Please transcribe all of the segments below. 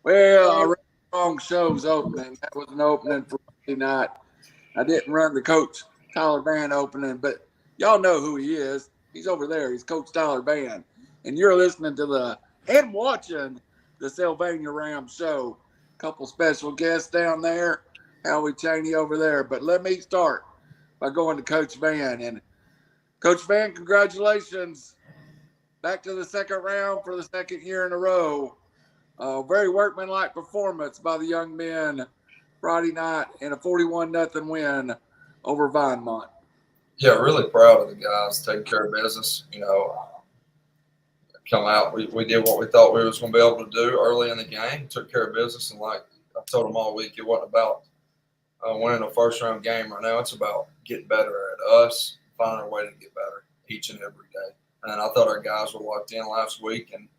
Well, I read the wrong show's opening. That was an opening for Friday night. I didn't run the Coach Tyler Vann opening, but y'all know who he is. He's over there. He's Coach Tyler Vann. And you're listening to and watching the Sylvania Rams show. Couple special guests down there. Howie, Chaney over there. But let me start by going to Coach Vann. And Coach Vann, congratulations. Back to the second round for the second year in a row. Very workmanlike performance by the young men Friday night in a 41-0 win over Vinemont. Yeah, really proud of the guys taking care of business. Come out, we did what we thought we was going to be able to do early in the game, took care of business, and like I told them all week, it wasn't about winning a first-round game right now. It's about getting better at us, finding a way to get better each and every day. And I thought our guys were locked in last week and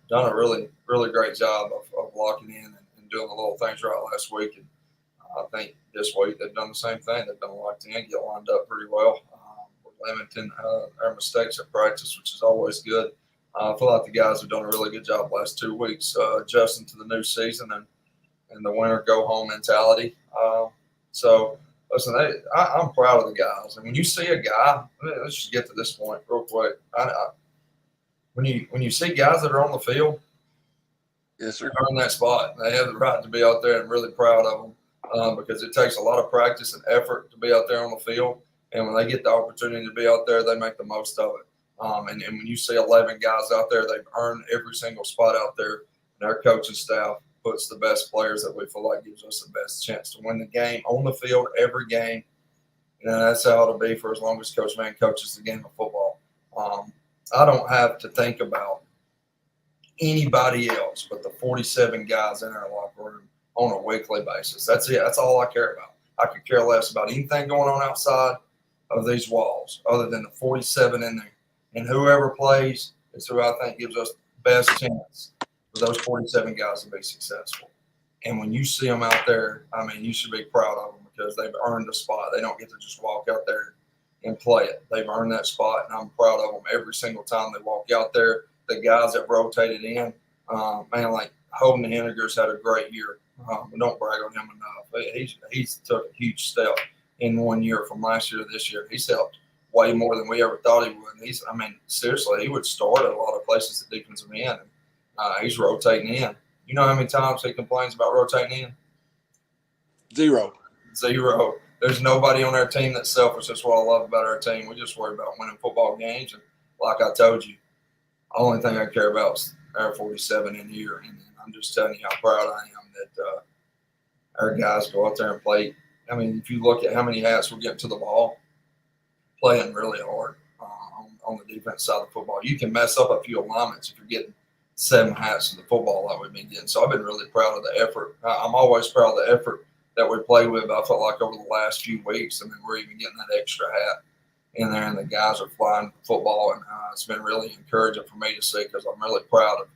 done a really, really great job of locking in and doing the little things right last week. And I think this week they've done the same thing. They've been locked in, get lined up pretty well. We're limiting our mistakes at practice, which is always good. I feel like the guys have done a really good job last 2 weeks adjusting to the new season and the winter go-home mentality. So, listen, I'm proud of the guys. And when you see a guy, let's just get to this point real quick. When you see guys that are on the field, yes, sir, earn that spot. They have the right to be out there, and really proud of them because it takes a lot of practice and effort to be out there on the field. And when they get the opportunity to be out there, they make the most of it. And when you see 11 guys out there, they've earned every single spot out there. And our coaching staff puts the best players that we feel like gives us the best chance to win the game on the field every game. And that's how it'll be for as long as Coach Vann coaches the game of football. I don't have to think about anybody else but the 47 guys in our locker room on a weekly basis. That's it. That's all I care about. I could care less about anything going on outside of these walls other than the 47 in there. And whoever plays is who I think gives us the best chance for those 47 guys to be successful. And when you see them out there, I mean, you should be proud of them because they've earned a spot. They don't get to just walk out there and play it. They've earned that spot, and I'm proud of them every single time they walk out there. The guys that rotated in, man, like Holden Henniger's had a great year. We don't brag on him enough. He's took a huge step in 1 year from last year to this year. He's helped way more than we ever thought he would. I mean, seriously, he would start at a lot of places at defensive end. He's rotating in. You know how many times he complains about rotating in? Zero. There's nobody on our team that's selfish. That's what I love about our team. We just worry about winning football games. And like I told you, the only thing I care about is our 47 in here. And I'm just telling you how proud I am that our guys go out there and play. I mean, if you look at how many hats we're getting to the ball, playing really hard on the defense side of football. You can mess up a few alignments if you're getting 7 hats to the football like we've been getting. So I've been really proud of the effort. I'm always proud of the effort that we played with. I felt like over the last few weeks, I mean, we're even getting that extra hat in there, and the guys are flying football, and it's been really encouraging for me to see because I'm really proud of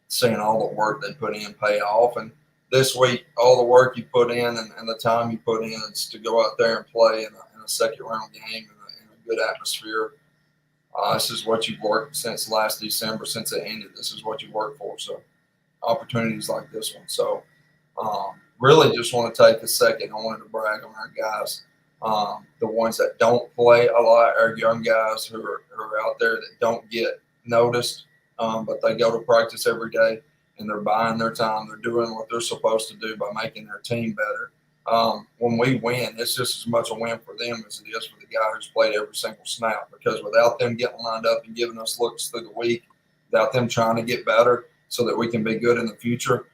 seeing all the work they put in pay off. And this week, all the work you put in and the time you put in is to go out there and play in a second-round game in a good atmosphere. This is what you've worked since last December, since it ended. This is what you worked for. So opportunities like this one. So really just want to take a second. I wanted to brag on our guys, the ones that don't play a lot, our young guys who are out there that don't get noticed, but they go to practice every day and they're buying their time. They're doing what they're supposed to do by making their team better. When we win, it's just as much a win for them as it is for the guy who's played every single snap, because without them getting lined up and giving us looks through the week, without them trying to get better so that we can be good in the future,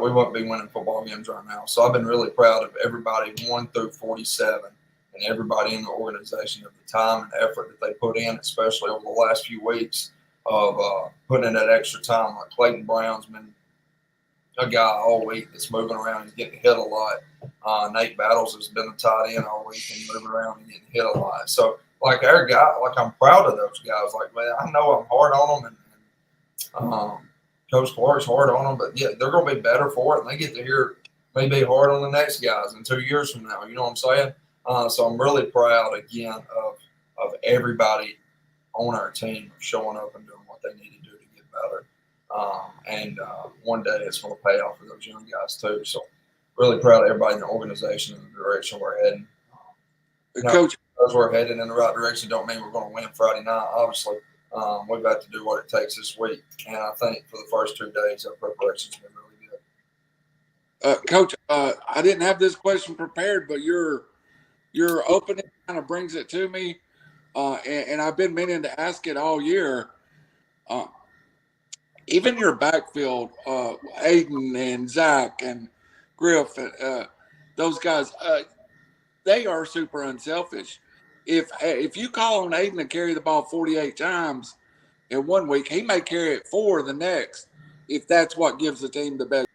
we wouldn't be winning football games right now. So I've been really proud of everybody 1 through 47 and everybody in the organization of the time and effort that they put in, especially over the last few weeks of putting in that extra time. Like Clayton Brown's been a guy all week that's moving around. He's getting hit a lot. Nate Battles has been a tight end all week and moving around and getting hit a lot. So, like our guy, like I'm proud of those guys. Like, man, I know I'm hard on them, and Coach Clark's hard on them, but yeah, they're going to be better for it, and they get to hear me be hard on the next guys in 2 years from now. You know what I'm saying? So I'm really proud again of everybody on our team of showing up and doing what they need to do to get better. One day it's going to pay off for those young guys too. So really proud of everybody in the organization and the direction we're heading. Coach, as we're headed in the right direction don't mean we're going to win Friday night. Obviously, we've got to do what it takes this week. And I think for the first 2 days, our preparation's been really good. Coach, I didn't have this question prepared, but your opening kind of brings it to me. And I've been meaning to ask it all year. Even your backfield, Aiden and Zach and Griff, those guys, they are super unselfish. If you call on Aiden to carry the ball 48 times in 1 week, he may carry it 4 the next, if that's what gives the team the best.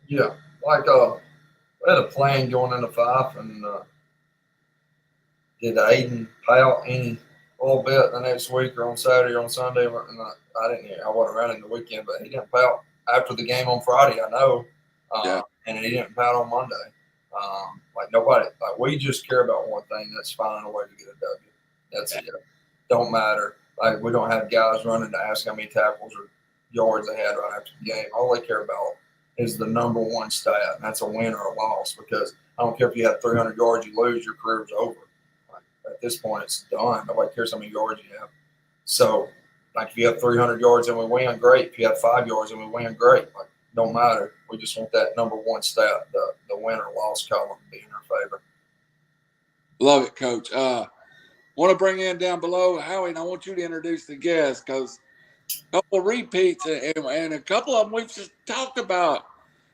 Yeah, like we had a plan going into 5, and did Aiden pay out any little bit the next week or on Saturday or on Sunday? And I wasn't around in the weekend, but he didn't pay out after the game on Friday. I know, and he didn't pay out on Monday. We just care about one thing. That's finding a way to get a W. That's it. Don't matter. Like, we don't have guys running to ask how many tackles or yards they had right after the game. All they care about is the number one stat, and that's a win or a loss. Because I don't care if you have 300 yards, you lose, your career's over. At this point, it's done. Nobody cares how many yards you have. So, like, if you have 300 yards and we win, great. If you have 5 yards and we win, great. Like, don't matter. We just want that number one stat, the win or loss column, to be in our favor. Love it, Coach. Want to bring in down below, Howie, and I want you to introduce the guests, because a couple of repeats and a couple of them we've just talked about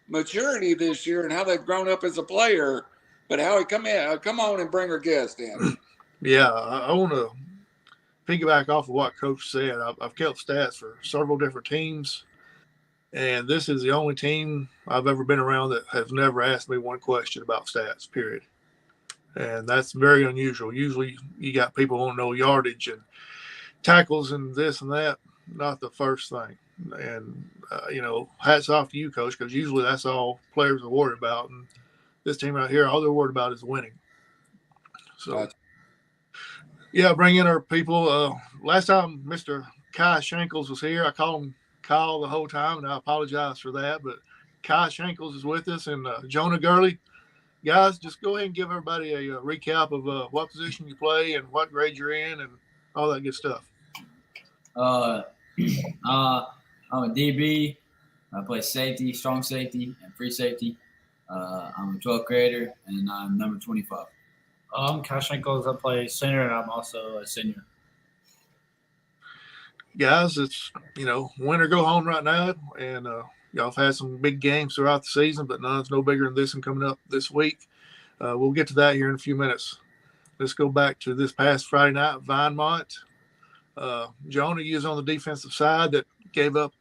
maturity this year and how they've grown up as a player. But Howie, come on and bring our guest in. Yeah, I want to piggyback off of what Coach said. I've kept stats for several different teams, and this is the only team I've ever been around that has never asked me one question about stats, period. And that's very unusual. Usually you got people who want to know yardage and tackles and this and that. Not the first thing. And, hats off to you, Coach, because usually that's all players are worried about. And this team right here, all they're worried about is winning. So, bring in our people. Last time Mr. Kai Shankles was here, I called him Kyle the whole time, and I apologize for that. But Kai Shankles is with us, and Jonah Gurley. Guys, just go ahead and give everybody a recap of what position you play and what grade you're in and all that good stuff. I'm a DB. I play safety, strong safety, and free safety. I'm a 12th grader, and I'm number 25. I'm Cash Ankles. I play center, and I'm also a senior. Guys, it's, win or go home right now, and y'all have had some big games throughout the season, but none's no bigger than this one coming up this week. We'll get to that here in a few minutes. Let's go back to this past Friday night, Vinemont. Jonah, you was on the defensive side that gave up,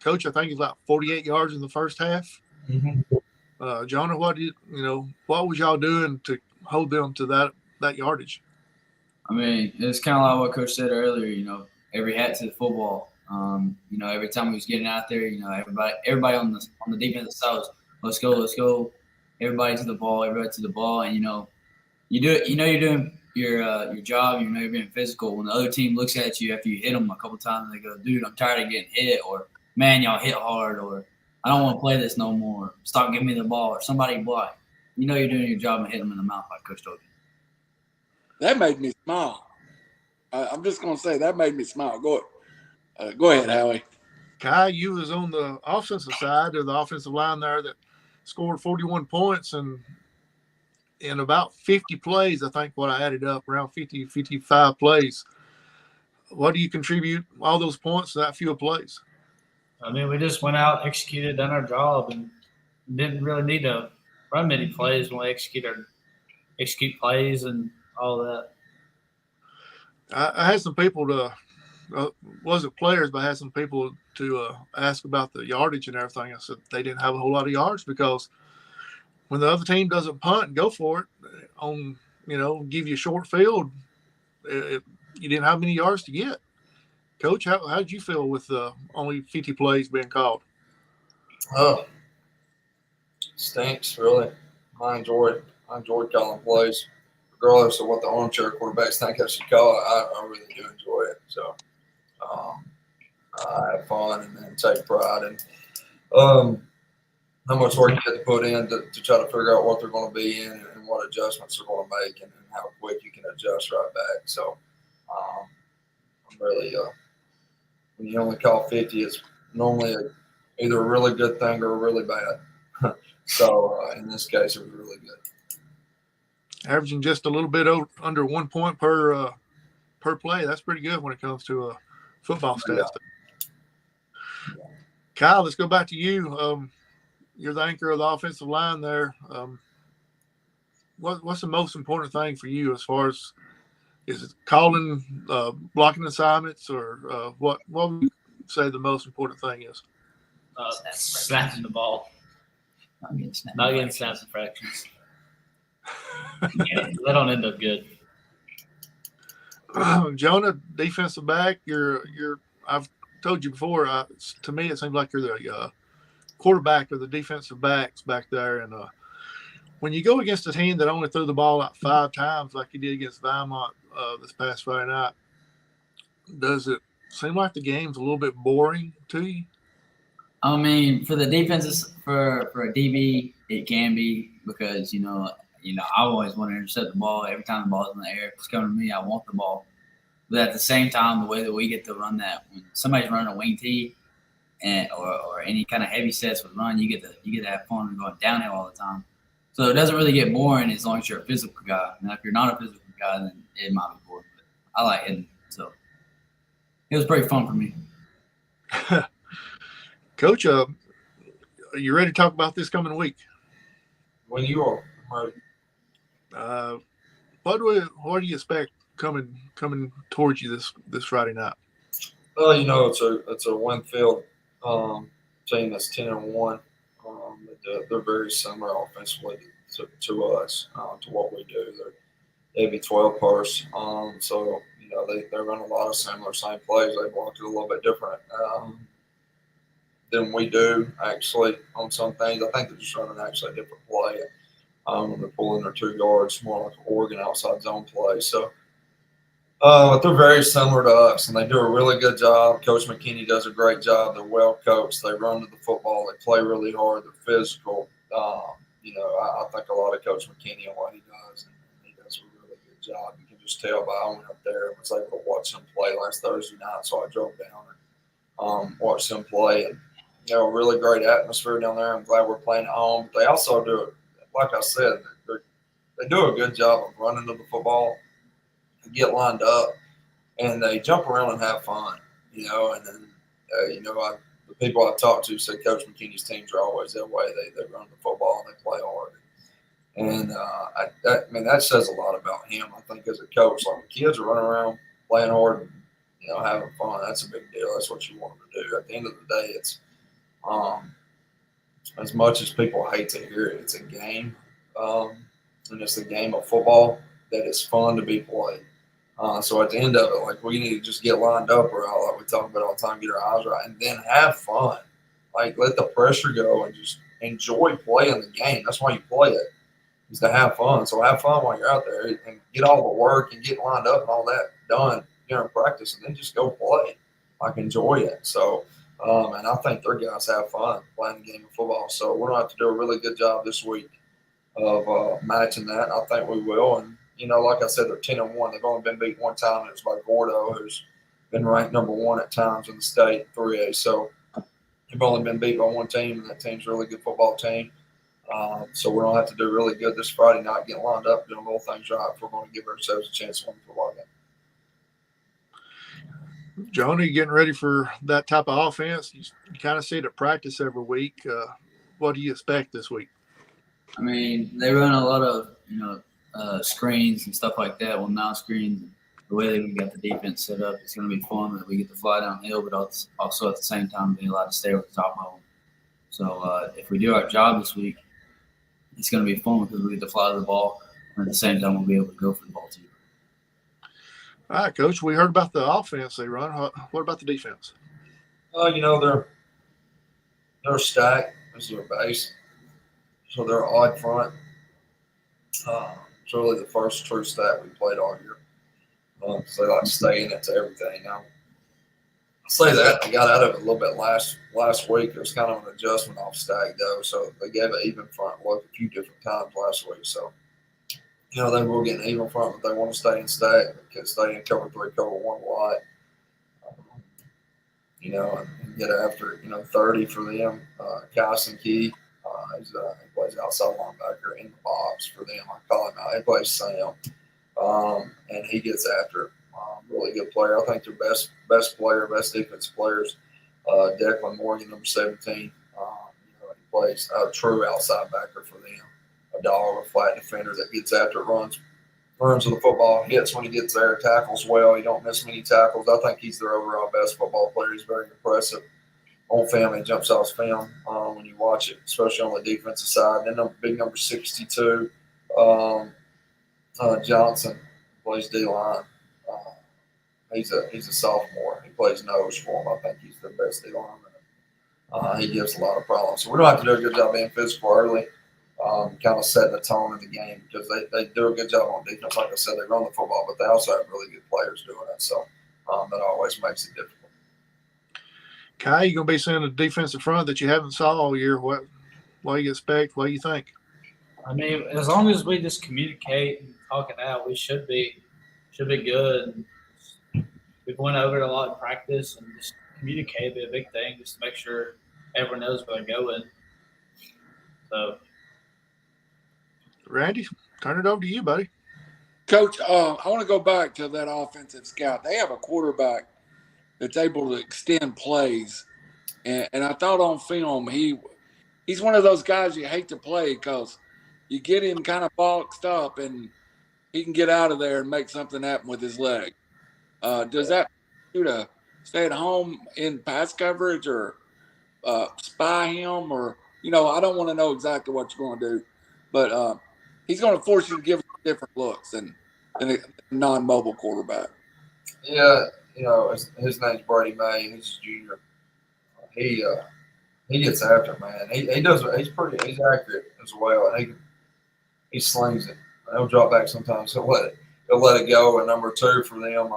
Coach, I think it's about 48 yards in the first half. Mm-hmm. Jonah, what was y'all doing to hold them to that yardage? I mean, it's kind of like what Coach said earlier, every hat to the football. Every time we was getting out there, everybody on the defensive side was, let's go. Everybody to the ball, and you do it. You're doing your job. You're being physical. When the other team looks at you after you hit them a couple times, they go, "Dude, I'm tired of getting hit," or "Man, y'all hit hard," or "I don't want to play this no more. Stop giving me the ball," or somebody block. You're doing your job and hit them in the mouth like Coach told you. That made me smile. I'm just going to say that made me smile. Go ahead, Howie. Kai, you was on the offensive side of the offensive line there that scored 41 points, and in about 50 plays, I think what I added up, around 50, 55 plays. What do you contribute all those points to that few plays? I mean, we just went out, executed, done our job, and didn't really need to run many plays when we execute plays and all that. I had some people to wasn't players, but I had some people to ask about the yardage and everything. I said they didn't have a whole lot of yards because when the other team doesn't punt and go for it, give you a short field, you didn't have many yards to get. Coach, how did you feel with only 50 plays being called? Oh, stinks, really. I enjoyed calling plays. Regardless of what the armchair quarterbacks think I should call it, I really do enjoy it. So have fun, and then take pride in how much work you have to put in to try to figure out what they're going to be in and what adjustments they're going to make, and how quick you can adjust right back. So I'm really when you only call 50, it's normally either a really good thing or a really bad. So in this case, it was really good. Averaging just a little bit under 1 point per play. That's pretty good when it comes to football stats. Yeah. Kyle, let's go back to you. You're the anchor of the offensive line there. What's the most important thing for you as far as is it calling blocking assignments, or what would you say the most important thing is? Snapping the ball. Not getting snaps fractions. They don't end up good. Jonah, defensive back. I've told you before. To me, it seems like you're the quarterback of the defensive backs back there. And when you go against a team that only threw the ball out 5 times, like you did against Vinemont this past Friday night, does it seem like the game's a little bit boring to you? I mean, for the defenses, for a DB, it can be because I always want to intercept the ball every time the ball's in the air. If it's coming to me, I want the ball. But at the same time, the way that we get to run that, when somebody's running a wing tee or any kind of heavy sets with run, you get to have fun going downhill all the time. So it doesn't really get boring as long as you're a physical guy. Now, if you're not a physical guy, then it might be boring. But I like hitting, so it was pretty fun for me. Coach, are you ready to talk about this coming week? When you are ready. What do you expect coming towards you this Friday night? Well, it's a Winfield team that's 10-1. They're very similar offensively to us, to what we do. They'd be 12 purse. So they run a lot of same plays. They block it a little bit different than we do actually on some things. I think they're just running actually a different play. When they're pulling their 2 guards, more like an Oregon outside zone play. So, but they're very similar to us, and they do a really good job. Coach McKinney does a great job. They're well coached. They run to the football. They play really hard. They're physical. I think a lot of Coach McKinney and what he does, and he does a really good job. You can just tell by I went up there and was able to watch them play last Thursday night, so I drove down and watched them play. And a really great atmosphere down there. I'm glad we're playing at home. But they also do it, like I said, they do a good job of running to the football and get lined up, and they jump around and have fun, and then, the people I talk to say Coach McKinney's teams are always that way. They run the football and they play hard. And that says a lot about him, I think, as a coach. Like, when kids are running around, playing hard, and, having fun, that's a big deal. That's what you want them to do. At the end of the day, it's as much as people hate to hear it, it's a game. And it's a game of football that is fun to be played. So at the end of it, we need to just get lined up right, like we talk about all the time, get our eyes right, and then have fun. Let the pressure go and just enjoy playing the game. That's why you play it, is to have fun. So have fun while you're out there and get all the work and get lined up and all that done during practice, and then just go play. Enjoy it. So, and I think their guys have fun playing the game of football. So we're going to have to do a really good job this week of matching that. I think we will. And, like I said, they're 10-1. They've only been beat one time, and it was by Gordo, who's been ranked number 1 at times in the state 3A. So they've only been beat by one team, and that team's a really good football team. So we're going to have to do really good this Friday night, get lined up, doing little things right if we're going to give ourselves a chance to win the football game. Jonah, you getting ready for that type of offense? You kind of see it at practice every week. What do you expect this week? I mean, they run a lot of, screens and stuff like that. Well, now screens, the way that we got the defense set up, it's going to be fun that we get to fly downhill, but also at the same time be allowed to stay with the top level. So if we do our job this week, it's going to be fun because we get to fly to the ball, and at the same time we'll be able to go for the ball too. All right, Coach, we heard about the offense they run. What about the defense? They're stacked. This is their base. So they're odd front. It's really the first true stat we played all year. So they like to stay in it to everything now. say that they got out of it a little bit last week. It was kind of an adjustment off Stag though, so they gave an even front look a few different times last week. So they will get an even front, but they want to stay in Stag. They can stay in cover 3, cover 1 wide. And get after 30 for them. Kyson Key, he plays outside linebacker in the box for them. I call him out. He plays Sam, and he gets after it. Really good player. I think their best player, best defensive players. Declan Morgan, number 17. He plays a true outside backer for them. A dog, a flat defender that gets after it, runs with the football, hits when he gets there, tackles well. He don't miss many tackles. I think he's their overall best football player. He's very impressive on film. He jumps off film when you watch it, especially on the defensive side. Then big number 62, Johnson, plays D-line. He's a sophomore. He plays nose for him. I think he's their best D-lineman. He gives a lot of problems. So we don't have to do a good job being physical early. Kind of setting the tone of the game because they do a good job on defense. Like I said, they run the football, but they also have really good players doing it. So that always makes it difficult. Kai, you going to be seeing a defensive front that you haven't saw all year. What do you expect? What do you think? I mean, as long as we just communicate and talk it out, we should be good. We've went over it a lot in practice, and just communicate be a big thing, just to make sure everyone knows where they're going. So, Randy, turn it over to you, buddy. Coach, I want to go back to that offensive scout. They have a quarterback that's able to extend plays, and I thought on film he's one of those guys you hate to play because you get him kind of boxed up and he can get out of there and make something happen with his leg. Does that do to stay at home in pass coverage or spy him? Or, I don't want to know exactly what you're going to do, but he's going to force you to give him different looks than a non-mobile quarterback. Yeah, his name's Brady May. He's a junior. He gets after it, man. He does. He's accurate as well. And he slings it. He'll drop back sometimes. He'll let it go. And number 2 for them,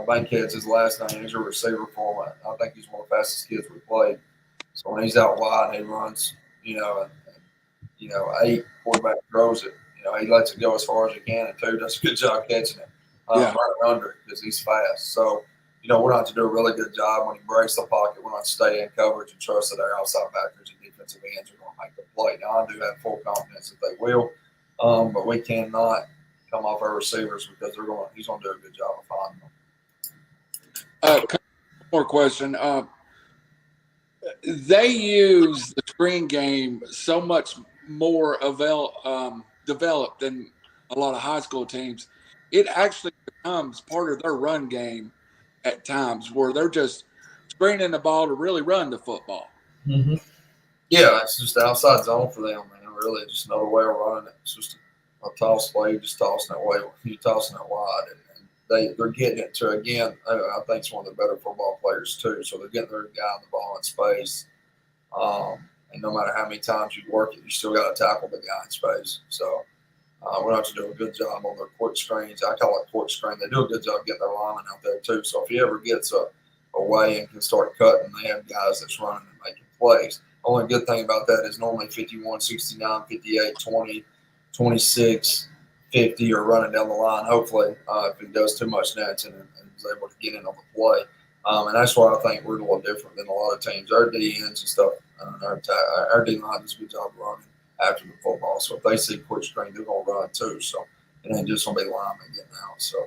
Bankhead's his last name. He's a receiver for him. I think he's one of the fastest kids we played. So when he's out wide, he runs. 8 quarterback throws it. He lets it go as far as he can, and 2 does a good job catching it. Right under it because he's fast. So, we're going to have to do a really good job when he breaks the pocket. We're going to stay in coverage and trust that our outside backers and defensive ends are going to make the play. Now, I do have full confidence that they will, but we cannot come off our receivers because he's going to do a good job of finding them. More question. They use the screen game so much more developed than a lot of high school teams. It actually becomes part of their run game at times where they're just screening the ball to really run the football. Mm-hmm. Yeah, it's just the outside zone for them, man. Really, just another way of running it. It's just a toss play, just tossing it away. You tossing it wide, and they're getting it to, again, I think it's one of the better football players too. So they're getting their guy the ball in space. And no matter how many times you work it, you still got to tackle the guy in space. So we'll have to do a good job on their quick screens. I call it quick screen. They do a good job getting their linemen out there too. So if he ever gets away and can start cutting, they have guys that's running and making plays. Only good thing about that is normally 51, 69, 58, 20, 26, 50 are running down the line. Hopefully, if he does too much nets and is able to get in on the play. And that's why I think we're a little different than a lot of teams. Our DNs and stuff, our D-line does a good job running after the football. So if they see quick screen, they're going to run too. So it ain't just going to be linemen getting out. So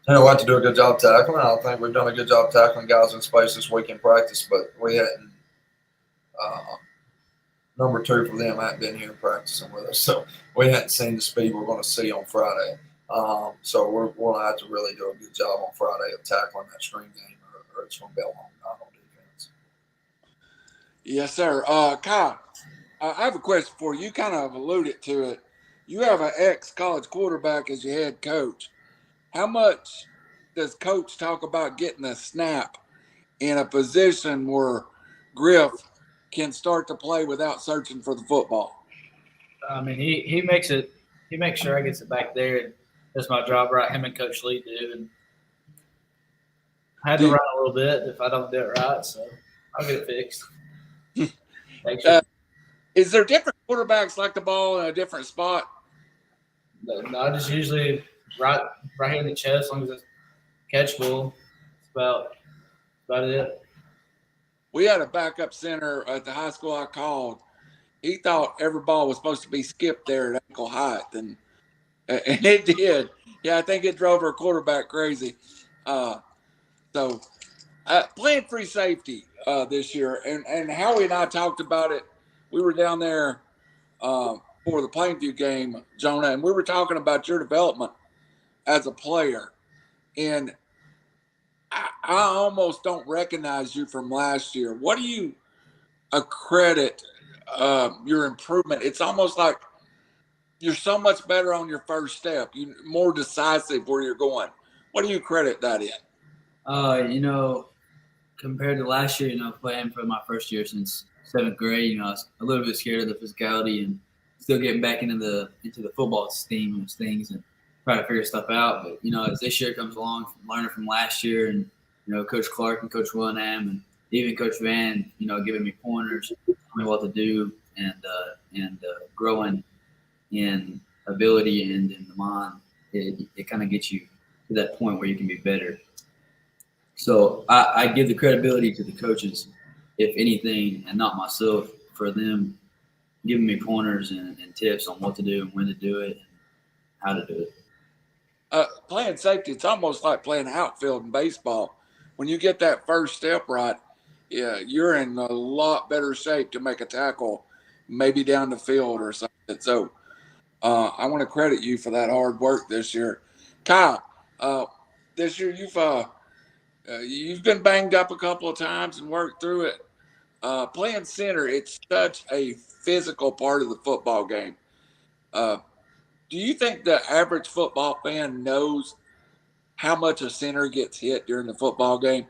we'll have to do a good job tackling. I think we've done a good job tackling guys in space this week in practice, but we hadn't. Number 2 for them hadn't been here practicing with us. So we hadn't seen the speed we're going to see on Friday. So we're going to have to really do a good job on Friday of tackling that screen game, or it's going to be a long night on defense. Yes, sir. Kyle, I have a question for you. You kind of alluded to it. You have an ex-college quarterback as your head coach. How much does coach talk about getting a snap in a position where Griff can start to play without searching for the football? I mean, he makes it. He makes sure I gets it back there, and that's my job, right? Him and Coach Lee do, and I had to run a little bit if I don't do it right, so I'll get it fixed. Thanks. Is there different quarterbacks like the ball in a different spot? No, I just usually right here in the chest, as long as it's catchable. It's about it. We had a backup center at the high school I called. He thought every ball was supposed to be skipped there at ankle height, and it did. Yeah, I think it drove our quarterback crazy. So playing free safety this year, and Howie and I talked about it. We were down there for the Plainview game, Jonah, and we were talking about your development as a player. And I almost don't recognize you from last year. What do you accredit your improvement? It's almost like you're so much better on your first step. You're more decisive where you're going. What do you credit that in? Compared to last year, playing for my first year since 7th grade, I was a little bit scared of the physicality and still getting back into the football steam and things and trying to figure stuff out. But, as this year comes along, learning from last year and, Coach Clark and Coach Willingham and even Coach Vann, giving me pointers, telling me what to do and growing in ability and in the mind, it kind of gets you to that point where you can be better. So I give the credibility to the coaches, if anything, and not myself, for them giving me pointers and tips on what to do and when to do it and how to do it. Playing safety, it's almost like playing outfield in baseball. When you get that first step right, yeah, you're in a lot better shape to make a tackle, maybe down the field or something. So I want to credit you for that hard work this year. Kyle, this year you've been banged up a couple of times and worked through it. Playing center, it's such a physical part of the football game. Do you think the average football fan knows how much a center gets hit during the football game?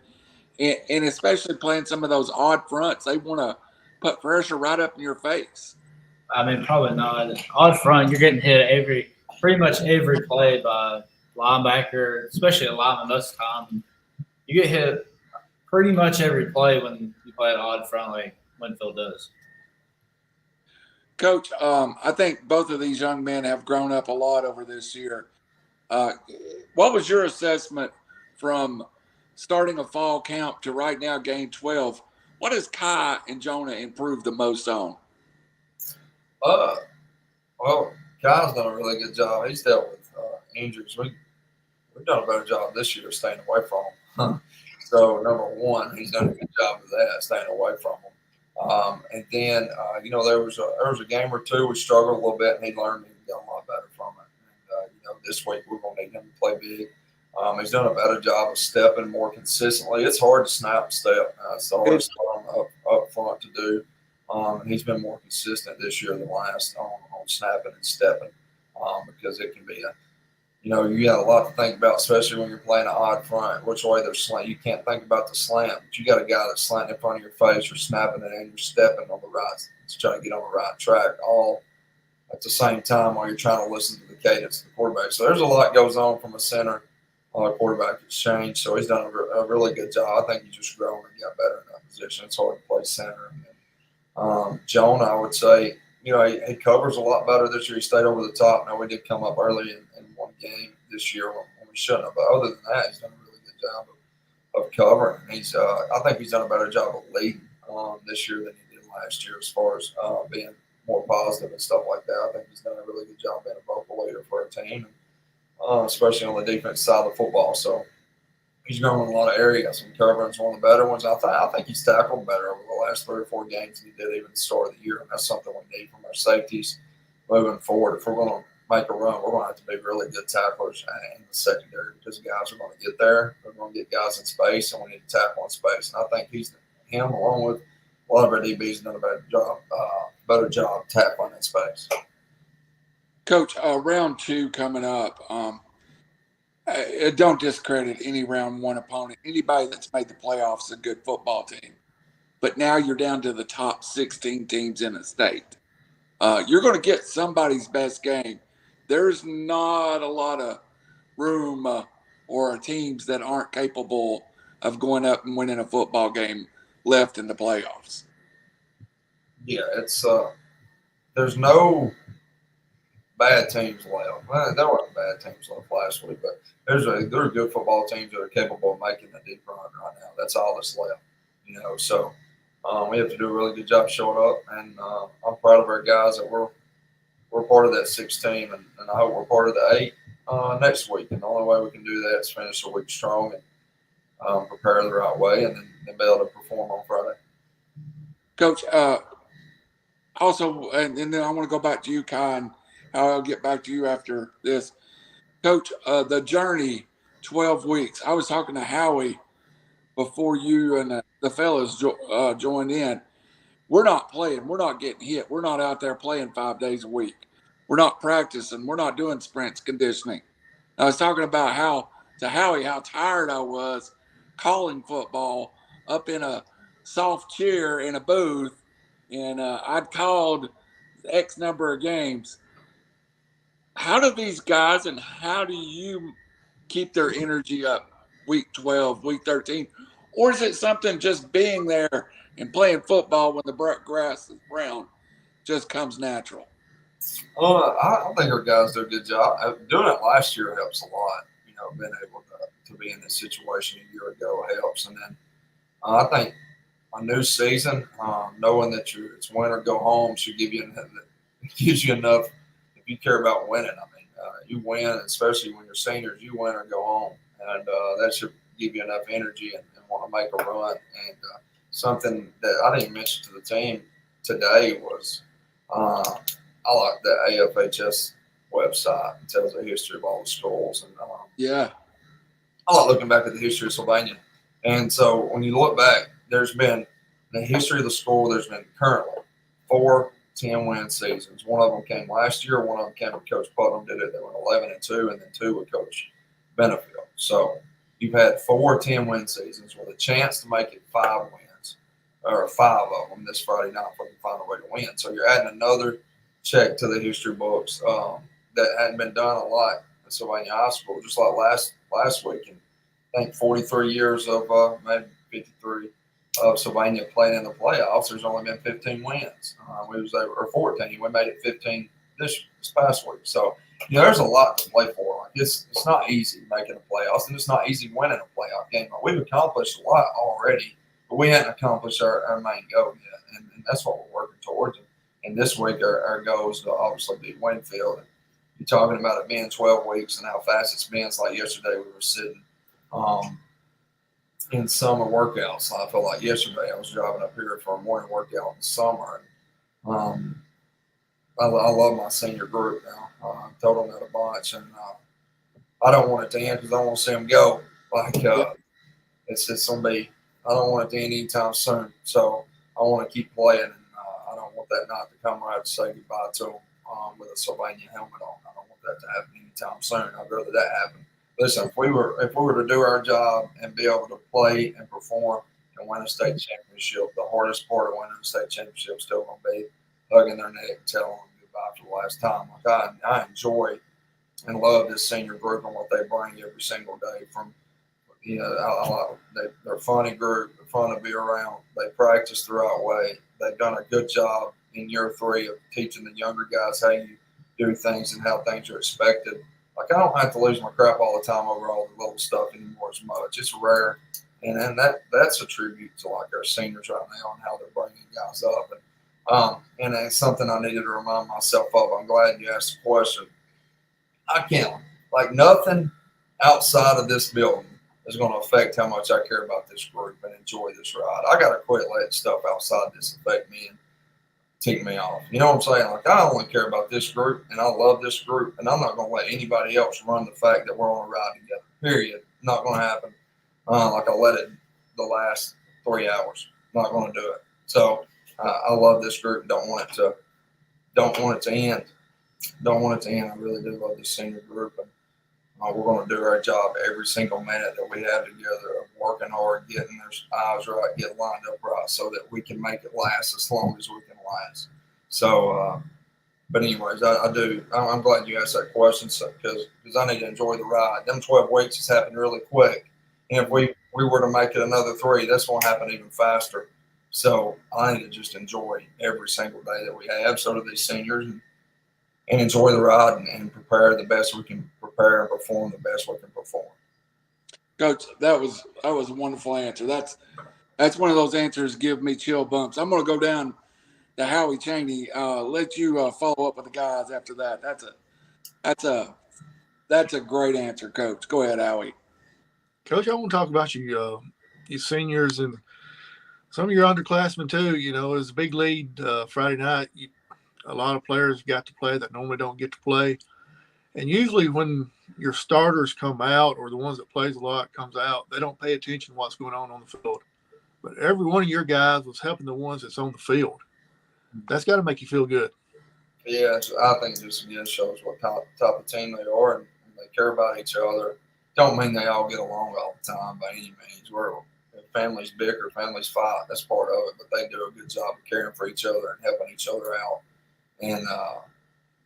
And especially playing some of those odd fronts, they want to put pressure right up in your face. I mean, probably not. Odd front, you're getting hit pretty much every play by linebacker, especially a lineman most of the time. You get hit pretty much every play when you play an odd front like Winfield does. Coach, I think both of these young men have grown up a lot over this year. What was your assessment from starting a fall camp to right now game 12? What has Kai and Jonah improved the most on? Well, Kai's done a really good job. He's dealt with injuries. We've done a better job this year staying away from him. So, number one, he's done a good job of that, staying away from him. And then, there was a game or two we struggled a little bit, and he learned he got a lot better from it. And, this week we're going to need him to play big. He's done a better job of stepping more consistently. It's hard to snap and step. It's the hardest up front to do. And he's been more consistent this year than last on snapping and stepping because it can be you got a lot to think about, especially when you're playing an odd front, which way they're slant. You can't think about the slant, but you got a guy that's slanting in front of your face, you're snapping it, and you're stepping on the right, to try to get on the right track, all at the same time while you're trying to listen to the cadence of the quarterback. So there's a lot goes on from a center quarterback exchange. So he's done a really good job. I think he's just grown and got better in that position. It's hard to play center. Jonah, I would say, he covers a lot better this year. He stayed over the top. Now, we did come up early in one game this year when we shouldn't have. But other than that, he's done a really good job of covering. I think he's done a better job of leading this year than he did last year as far as being more positive and stuff like that. I think he's done a really good job being a vocal leader for our team, especially on the defense side of the football. So he's grown in a lot of areas, and covering's one of the better ones. I think he's tackled better over the last 3 or 4 games than he did even at the start of the year, and that's something we need from our safeties moving forward. If we're going to make a run, we're going to have to be really good tacklers in the secondary because guys are going to get there. They're going to get guys in space, and we need to tackle in space. And I think him, along with a lot of our DBs, done a better job tackling in space. Coach, round 2 coming up. Don't discredit any round 1 opponent. Anybody that's made the playoffs is a good football team. But now you're down to the top 16 teams in the state. You're going to get somebody's best game. There's not a lot of room or teams that aren't capable of going up and winning a football game left in the playoffs. Yeah, it's there's no bad teams left. Well, there weren't bad teams left last week, but there are good football teams that are capable of making a deep run right now. That's all that's left, So we have to do a really good job showing up, and I'm proud of our guys that we're part of that 6 team, and I hope we're part of the 8 next week. And the only way we can do that is finish the week strong and prepare the right way, and then be able to perform on Friday. Coach, also, and then I want to go back to you, Kai, and I'll get back to you after this. Coach, the journey, 12 weeks. I was talking to Howie before you and the fellas joined in. We're not playing. We're not getting hit. We're not out there playing 5 days a week. We're not practicing. We're not doing sprints, conditioning. I was talking about to Howie how tired I was calling football up in a soft chair in a booth, and I'd called X number of games. How do these guys and how do you keep their energy up week 12, week 13? Or is it something just being there and playing football when the grass is brown just comes natural? I think our guys do a good job. Doing it last year helps a lot. Being able to be in this situation a year ago helps. And then I think a new season, knowing that it's win or go home should give you enough. If you care about winning, you win, especially when you're seniors, you win or go home. And that should give you enough energy and want to make a run. And something that I didn't mention to the team today was I like the AHSAA website. It tells the history of all the schools. And yeah, I like looking back at the history of Sylvania. And so when you look back, there's been the history of the school, there's been currently 4 10-win seasons. One of them came last year. One of them came with Coach Putnam, did it. They went 11-2, and then 2 with Coach Benefield. So you've had 4 10-win seasons with a chance to make it 5 wins, or 5 of them this Friday night if we can find a way to win. So you're adding another check to the history books that hadn't been done a lot at Sylvania High School, just like last week. And I think 43 years of maybe 53 of Sylvania playing in the playoffs. There's only been 15 wins. We was over, or 14. We made it 15 this past week. So there's a lot to play for. Like it's not easy making the playoffs, and it's not easy winning a playoff game. Like we've accomplished a lot already, but we hadn't accomplished our main goal yet, and that's what we're working towards. And this week, our goal is to obviously beat Winfield. And you're talking about it being 12 weeks and how fast it's been. It's like yesterday we were sitting in summer workouts. I feel like yesterday I was driving up here for a morning workout in summer. And, I love my senior group now. I told them that a bunch. And I don't want it to end because I don't want to see them go. It's just going to be, I don't want it to end anytime soon. So I want to keep playing. And I don't want that night to come right to say goodbye to them with a Sylvania helmet on. I don't want that to happen anytime soon. I'd rather that happen. Listen, if we were to do our job and be able to play and perform and win a state championship, the hardest part of winning a state championship is still going to be hugging their neck and telling them goodbye for the last time. Like I enjoy and love this senior group and what they bring every single day. From they're a funny group, they're fun to be around. They practice the right way. They've done a good job in year 3 of teaching the younger guys how you do things and how things are expected. Like I don't have to lose my crap all the time over all the little stuff anymore as much. It's rare, and that's a tribute to like our seniors right now and how they're bringing guys up. And it's something I needed to remind myself of. I'm glad you asked the question. I can't nothing outside of this building is going to affect how much I care about this group and enjoy this ride. I got to quit letting stuff outside this affect me and tick me off. You know what I'm saying? Like I only care about this group and I love this group, and I'm not going to let anybody else run the fact that we're on a ride together. Period. Not going to happen. Like I let it the last 3 hours. Not going to do it. So I love this group and don't want it to end. Don't want it to end. I really do love this senior group, and we're going to do our job every single minute that we have together of working hard, getting their eyes right, get lined up right so that we can make it last as long as we can last. So, but anyways, I'm glad you asked that question because I need to enjoy the ride. Them 12 weeks has happened really quick, And if we were to make it another 3, that's going to happen even faster. So I need to just enjoy every single day that we have. So do these seniors, and enjoy the ride and prepare the best we can prepare and perform the best we can perform. Coach, that was a wonderful answer. That's one of those answers give me chill bumps. I'm going to go down to Howie Chaney. Let you follow up with the guys after that. That's a great answer, Coach. Go ahead, Howie. Coach, I want to talk about you seniors and some of your underclassmen too. You know, it was a big lead Friday night. A lot of players got to play that normally don't get to play. And usually when your starters come out, or the ones that plays a lot comes out, they don't pay attention to what's going on the field. But every one of your guys was helping the ones that's on the field. That's got to make you feel good. Yeah, I think it just again shows what type of team they are, and they care about each other. Don't mean they all get along all the time by any means. Families bicker, families fight. That's part of it, but they do a good job of caring for each other and helping each other out. And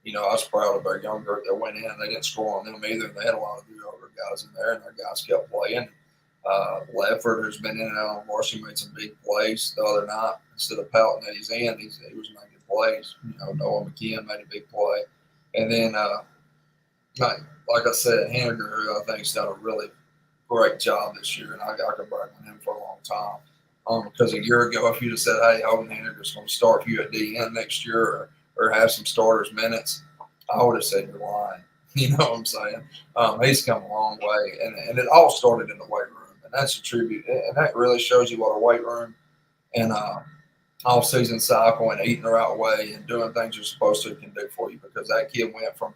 you know, I was proud of our young group that went in. They didn't score on them either. They had a lot of good older guys in there, and their guys kept playing. Lefford, who's been in and out on varsity, made some big plays the other night. Instead of pouting at his end, he was making plays. You know, Noah McKeon made a big play. And then, like I said, Henniger, who I think has done a really great job this year, and I could brag on him for a long time. Because a year ago, if you'd have said, hey, Holden Henniger's going to start for you at DN next year or have some starters minutes, I would have said you're lying. You know what I'm saying? He's come a long way, and it all started in the weight room, and that's a tribute, and that really shows you what a weight room and off-season cycle and eating the right way and doing things you're supposed to can do for you. Because that kid went from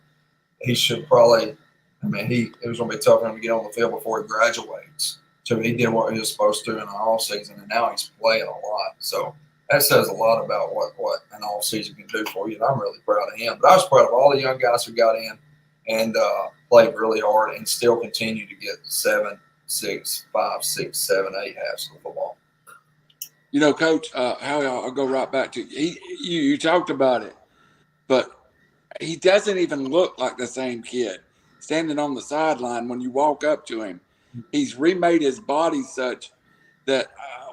he should probably, I mean, it was going to be tough for him to get on the field before he graduates. So he did what he was supposed to in the off-season, and now he's playing a lot. So that says a lot about what an off-season can do for you, and I'm really proud of him. But I was proud of all the young guys who got in and played really hard and still continue to get 7, 6, 5, 6, 7, 8 halves of the football. You know, Coach, Howie, I'll go right back to you. You talked about it, but he doesn't even look like the same kid standing on the sideline when you walk up to him. He's remade his body such that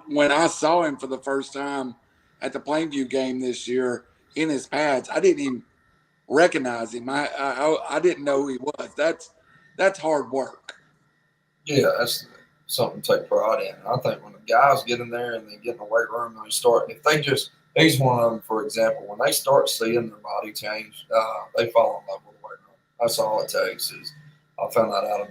when I saw him for the first time at the Plainview game this year in his pads, I didn't even recognize him. I didn't know who he was. That's hard work. Yeah, that's something to take pride in. I think when the guys get in there and they get in the weight room and they start, he's one of them, for example, when they start seeing their body change, they fall in love with the weight room. That's all it takes. I found that out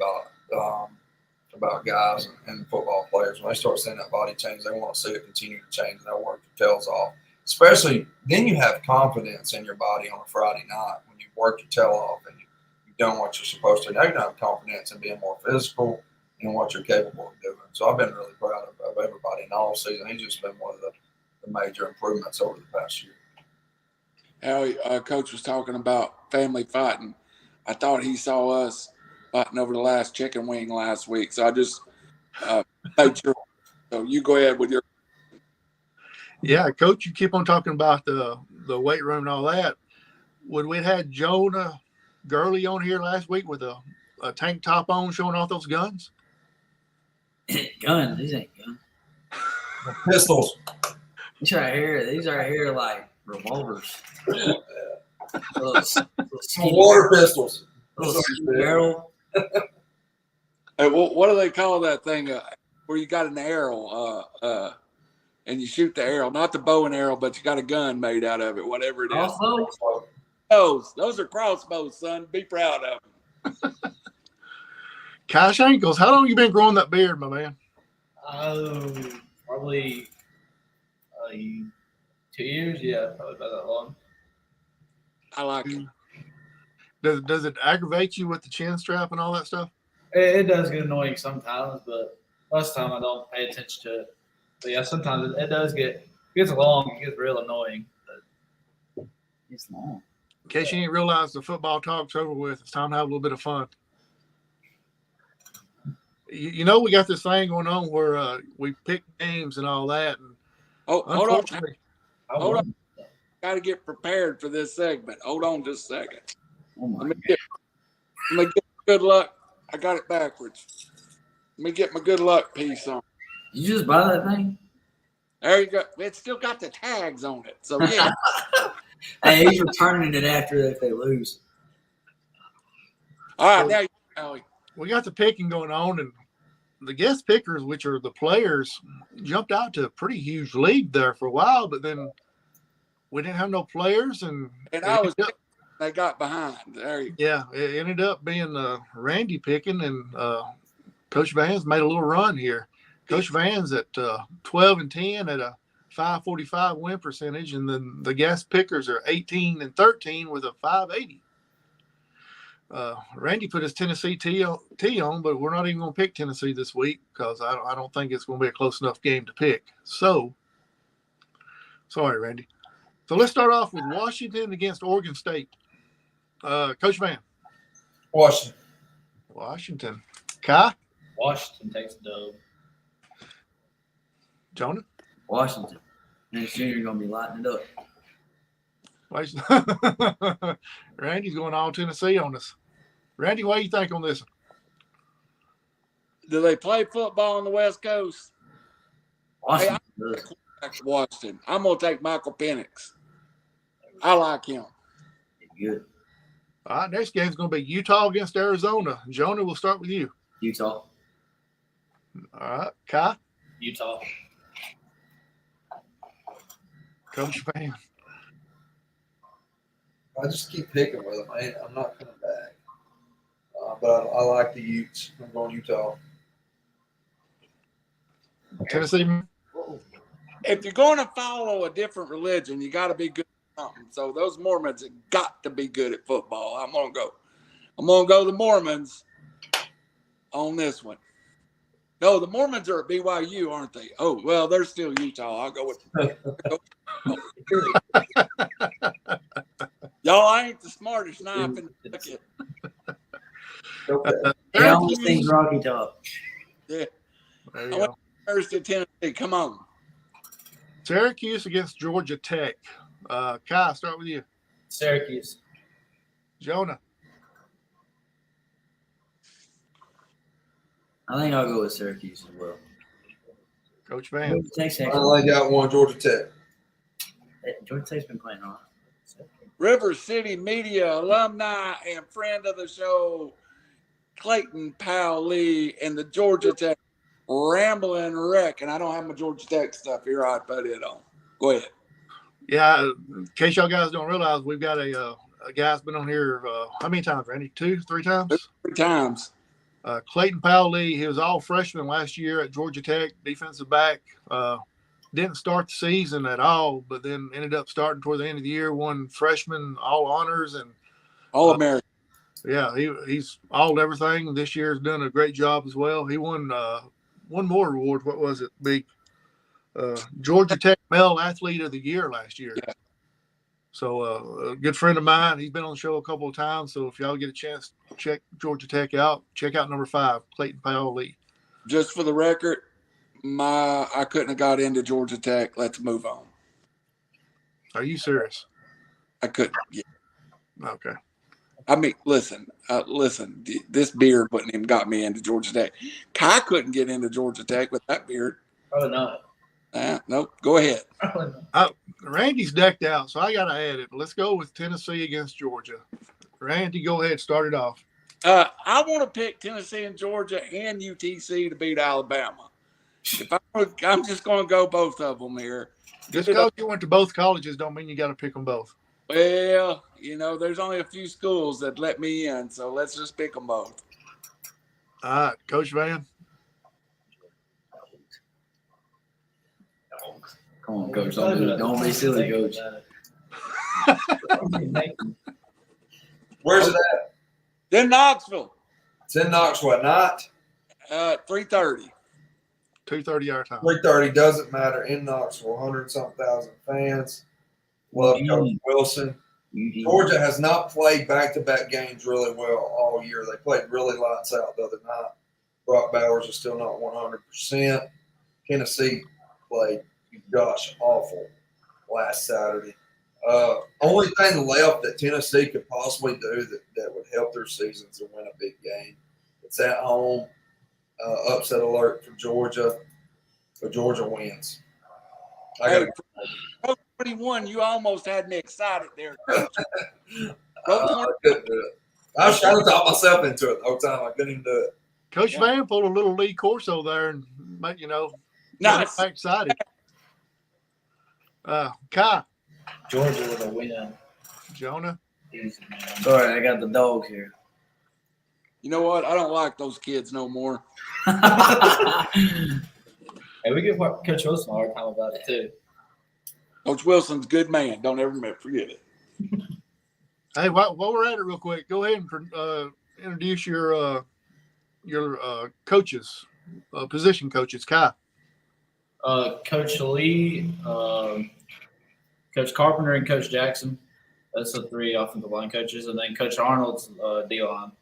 about guys and football players. When they start seeing that body change, they want to see it continue to change, and they'll work their tails off. Especially then you have confidence in your body on a Friday night when you work your tail off and you've done what you're supposed to. Now you have confidence in being more physical and what you're capable of doing. So I've been really proud of everybody in all season. He's just been one of the major improvements over the past year. Howie, Coach was talking about family fighting. I thought he saw us fighting over the last chicken wing last week. So I just made sure. So you go ahead with your. Yeah, Coach, you keep on talking about the weight room and all that. When we had Jonah Gurley on here last week with a tank top on showing off those guns? Guns? These ain't guns. Pistols. These right here like revolvers. Water pistols. Little barrel. Hey, what do they call that thing where you got an arrow and you shoot the arrow? Not the bow and arrow, but you got a gun made out of it, whatever it is. Crossbow? Those are crossbows, son. Be proud of them. Cash ankles. How long you been growing that beard, my man? Probably 2 years. Yeah, probably about that long. I like it. Does it aggravate you with the chin strap and all that stuff? It does get annoying sometimes, but most of the time I don't pay attention to it. But yeah, sometimes it does gets long. It gets real annoying. But It's long. In case you ain't realized the football talk's over with, it's time to have a little bit of fun. You know, we got this thing going on where we pick games and all that. And hold on. I Got to get prepared for this segment. Hold on just a second. Oh my Let me get good luck. I got it backwards. Let me get my good luck piece on. You just buy that thing? There you go. It's still got the tags on it. So, yeah. Hey, he's returning it after if they lose. All right, So- now you Howie. We got the picking going on, and the guest pickers, which are the players, jumped out to a pretty huge lead there for a while, but then we didn't have no players, and I was they got behind. There you yeah, it ended up being Randy picking, and Coach Vann's made a little run here. Coach Vann's at 12-10 at a 545 win percentage, and then the guest pickers are 18-13 with a 580. Randy put his Tennessee T on, but we're not even going to pick Tennessee this week because I don't think it's going to be a close enough game to pick. So, sorry, Randy. So let's start off with Washington against Oregon State. Coach Vann. Washington. Kai? Washington takes the dub. Jonah? Washington. Next year you're gonna be lighting it up. Randy's going all Tennessee on us. Randy, what do you think on this? Do they play football on the West Coast? Washington. Washington. I'm going to take Michael Penix. I like him. Good. All right, next game's going to be Utah against Arizona. Jonah, we'll start with you. Utah. All right, Kai? Utah. Coach Vann. I just keep picking with them. I'm not coming back. But I like the Utes. I'm going Utah. Tennessee. If you're going to follow a different religion, you got to be good at something. So those Mormons have got to be good at football. I'm going to go the Mormons on this one. No, the Mormons are at BYU, aren't they? Oh, well, they're still Utah. I'll go with y'all. I ain't the smartest knife in the bucket. Okay. They almost think Rocky Top. Yeah. There you I went go. Thursday, Tennessee. Come on. Syracuse against Georgia Tech. Kai, start with you. Syracuse. Jonah. I think I'll go with Syracuse as well. Coach Vann. Georgia Tech's I actually, only got one Georgia Tech. Georgia Tech's been playing on. RiverCity-Media alumni and friend of the show, Clayton Powell Lee, and the Georgia Tech Rambling Wreck. And I don't have my Georgia Tech stuff here. I'd put it on. Go ahead. Yeah, in case y'all guys don't realize, we've got a guy's been on here how many times, Randy? 2, 3 times? 3 times. Clayton Powell Lee, he was all freshman last year at Georgia Tech, defensive back. Didn't start the season at all, but then ended up starting toward the end of the year, won freshman all honors and All American. yeah, he's all everything. This year has done a great job as well. He won one more award. What was it? Big Georgia Tech Male Athlete of the Year last year. Yeah. So a good friend of mine. He's been on the show a couple of times. So if y'all get a chance, check Georgia Tech out. Check out number 5, Clayton Powell Lee. Just for the record, I couldn't have got into Georgia Tech. Let's move on. Are you serious? I couldn't. Yeah. Okay. I mean, listen. This beard wouldn't even got me into Georgia Tech. Kai couldn't get into Georgia Tech with that beard. Probably not. Nope. Go ahead. Probably not. Randy's decked out, so I got to add it. Let's go with Tennessee against Georgia. Randy, go ahead. Start it off. I want to pick Tennessee and Georgia and UTC to beat Alabama. I'm just going to go both of them here. Just because you went to both colleges don't mean you got to pick them both. Well, there's only a few schools that let me in, so let's just pick them both. All right, Coach Vann. Come on, Coach. Don't be silly, Coach. Where's it at? Then Knoxville, It's in Knoxville at night. 3:30. 2:30 our time. 3:30 doesn't matter in Knoxville. 100-something thousand fans. Love Coach Wilson. Georgia has not played back-to-back games really well all year. They played really lights out the other night. Brock Bowers is still not 100%. Tennessee played, gosh, awful last Saturday. Only thing left that Tennessee could possibly do that would help their season is to win a big game. It's at home. upset alert for Georgia. So Georgia wins. Hey, Coach 21, you almost had me excited there, Coach. I couldn't do it. I was trying to talk myself into it the whole time. I couldn't even do it. Coach Vann pulled a little Lee Corso there and make Nice. excited. Kai. Georgia with a win. Jonah. Easy, man. Sorry, I got the dog here. You know what? I don't like those kids no more. Hey, we give Coach Wilson a hard time about it too. Coach Wilson's a good man. Don't ever forget it. Hey, while we're at it, real quick, go ahead and introduce your coaches, position coaches. Kai. Coach Lee, Coach Carpenter, and Coach Jackson. That's the 3 offensive line coaches, and then Coach Arnold's D-line.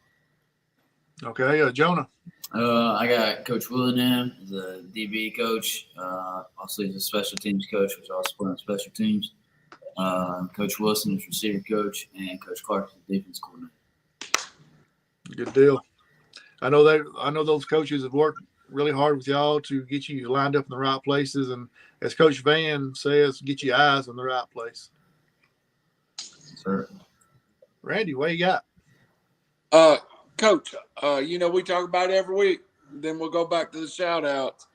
Okay, Jonah. I got Coach Willingham, the DB coach. Also, he's a special teams coach, which I also play on special teams. Coach Wilson is receiver coach, and Coach Clark is the defense coordinator. Good deal. I know those coaches have worked really hard with y'all to get you lined up in the right places, and as Coach Vann says, get your eyes in the right place. Sir. Randy, what you got? Coach, we talk about it every week. Then we'll go back to the shout-outs.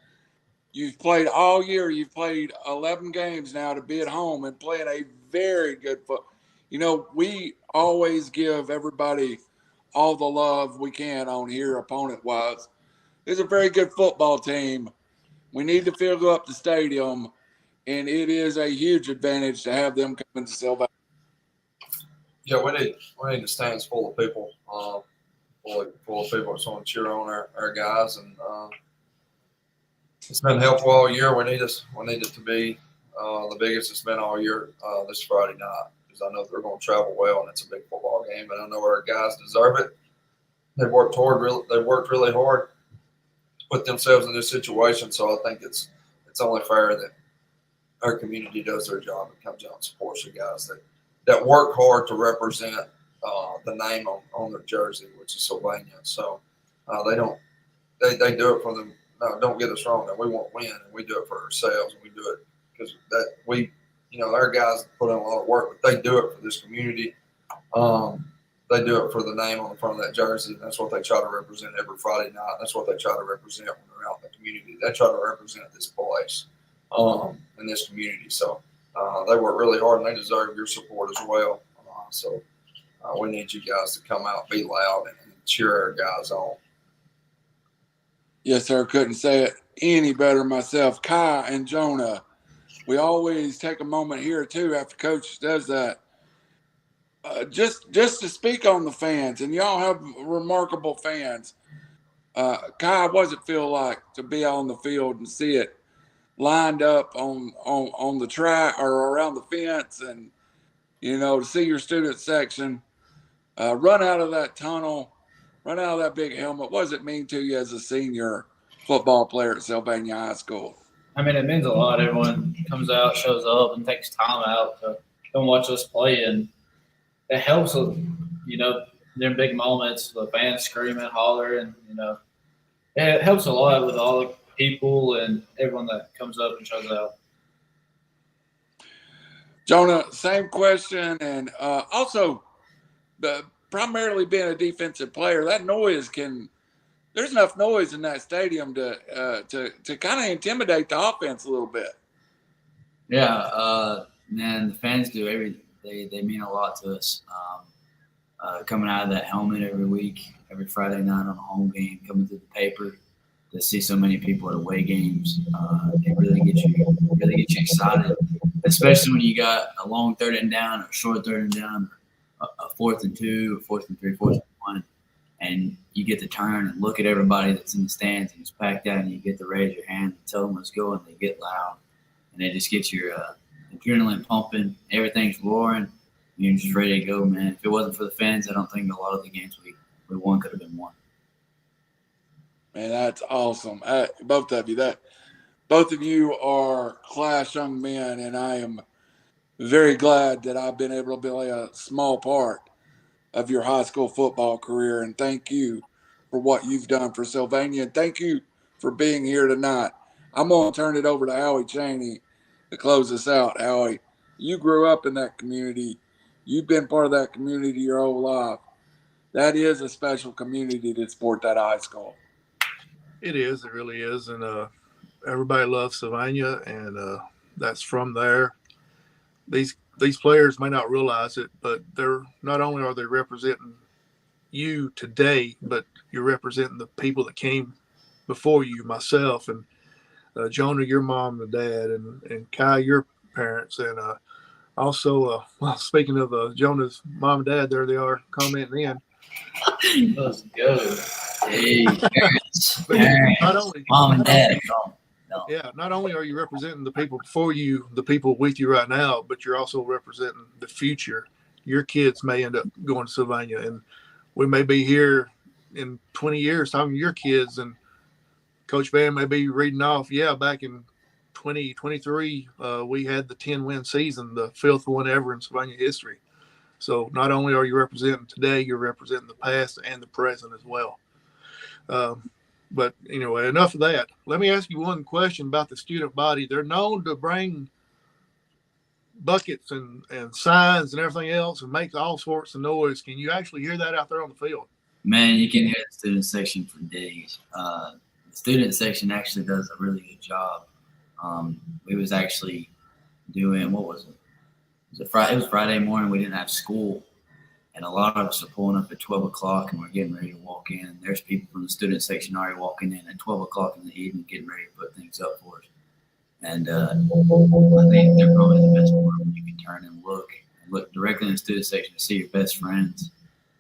You've played all year. You've played 11 games now to be at home and playing a very good football. We always give everybody all the love we can on here opponent-wise. It's a very good football team. We need to fill up the stadium, and it is a huge advantage to have them come into Sylvania. Yeah, we need the stands full of people. Full of people that's want to cheer on our guys, and it's been helpful all year. We need it to be the biggest it's been all year this Friday night, because I know they're going to travel well, and it's a big football game, and I know our guys deserve it. They've worked really hard to put themselves in this situation, so I think it's only fair that our community does their job and comes out and supports the guys that work hard to represent the name on their jersey, which is Sylvania. So they do it for them. No, don't get us wrong. That we won't win, and we do it for ourselves, and we do it because our guys put in a lot of work, but they do it for this community. They do it for the name on the front of that jersey, and that's what they try to represent every Friday night. That's what they try to represent when they're out in the community. They try to represent this place and this community. So they work really hard, and they deserve your support as well. So we need you guys to come out, be loud, and cheer our guys on. Yes, sir. Couldn't say it any better myself. Kai and Jonah, we always take a moment here, too, after Coach does that. Just to speak on the fans, and y'all have remarkable fans. Kai, what does it feel like to be on the field and see it lined up on the track or around the fence, and to see your student section run out of that tunnel, run out of that big helmet? What does it mean to you as a senior football player at Sylvania High School? I mean, it means a lot. Everyone comes out, shows up, and takes time out to come watch us play, and it helps with, them big moments, the fans screaming, hollering, it helps a lot with all the people and everyone that comes up and shows out. Jonah, same question, and also primarily being a defensive player, that noise there's enough noise in that stadium to kind of intimidate the offense a little bit. Yeah, man, the fans do everything. They mean a lot to us. Coming out of that helmet every week, every Friday night on a home game, coming through the paper, to see so many people at away games, it really gets you excited, especially when you got a long 3rd and down, or short 3rd and down, a 4th and 2, a 4th and 3, 4th and 1, and you get to turn and look at everybody that's in the stands and it's packed out, and you get to raise your hand and tell them let's go, and they get loud, and it just gets your adrenaline pumping, everything's roaring, you're just ready to go, man. If it wasn't for the fans, I don't think a lot of the games we won could have been won. Man, that's awesome. Both of you are class young men, and I am very glad that I've been able to play a small part of your high school football career. And thank you for what you've done for Sylvania. And thank you for being here tonight. I'm going to turn it over to Howie Chaney to close this out. Howie, you grew up in that community. You've been part of that community your whole life. That is a special community to support that high school. It is. It really is. And everybody loves Sylvania, and that's from there. These players may not realize it, but they're not only are they representing you today, but you're representing the people that came before you, myself, and Jonah, your mom and dad, and Kai, your parents, and also, well, speaking of Jonah's mom and dad, there they are commenting in. Let's go. Hey, parents, Not only mom and dad. No. Yeah, not only are you representing the people before you, the people with you right now, but you're also representing the future. Your kids may end up going to Sylvania, and we may be here in 20 years talking to your kids, and Coach Vann may be reading off, back in 2023, we had the 10-win season, the 5th one ever in Sylvania history. So not only are you representing today, you're representing the past and the present as well. But anyway, enough of that. Let me ask you one question about the student body. They're known to bring buckets and signs and everything else and make all sorts of noise. Can you actually hear that out there on the field? Man, you can hear the student section for days. The student section actually does a really good job. We was actually doing, what was it? It was Friday morning. We didn't have school. And a lot of us are pulling up at 12 o'clock and we're getting ready to walk in. There's people from the student section already walking in at 12 o'clock in the evening, getting ready to put things up for us. And I think they're probably the best part when you can turn and look directly in the student section to see your best friends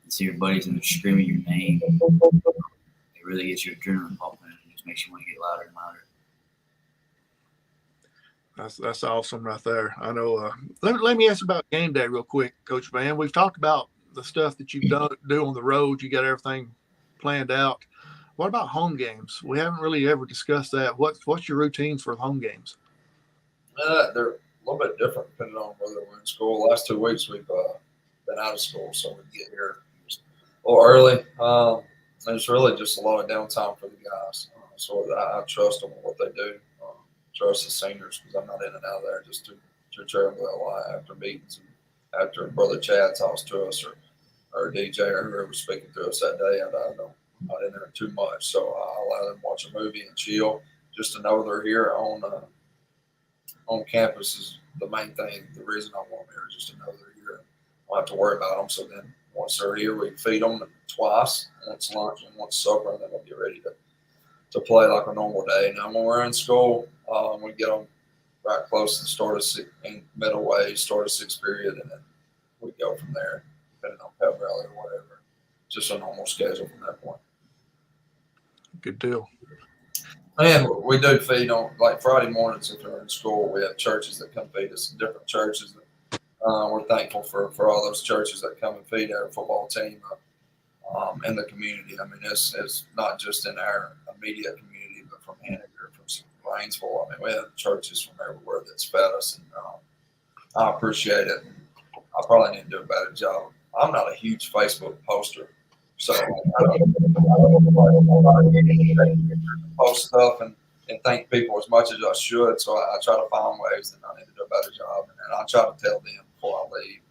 and see your buddies and they're screaming your name. It really gets your adrenaline pumping and just makes you want to get louder and louder. That's awesome right there. I know. Let me ask you about game day real quick, Coach Vann. We've talked about the stuff that you do on the road. You got everything planned out. What about home games? We haven't really ever discussed that. What's your routines for home games? They're a little bit different depending on whether we're in school. The last 2 weeks we've been out of school, so we get here a little early. And it's really just a lot of downtime for the guys. So I trust them with what they do. Trust the seniors because I'm not in and out of there just to travel a lot after meetings and after Brother Chad talks to us or DJ or whoever was speaking to us that day. I'm not in there too much, so I allow them to watch a movie and chill. Just to know they're here on campus is the main thing. The reason I want them here is just to know they're here. I don't have to worry about them. So then once they're here, we feed them twice, once lunch and once supper, and then we'll get ready to play like a normal day. Now, when we're in school, we get them right close to the start of middle way, start of 6th period, and then we go from there, depending on pep rally or whatever. Just a normal schedule from that point. Good deal. And we do feed on, like Friday mornings if we're in school, we have churches that come feed us, different churches. We're thankful for all those churches that come and feed our football team in the community. I mean, it's not just in our immediate community, but from Henniker, from Waynesville. I mean, we have churches from everywhere that's fed us, and I appreciate it. I probably need to do a better job. I'm not a huge Facebook poster, so I don't post stuff and thank people as much as I should. So I try to find ways that I need to do a better job, and I try to tell them before I leave.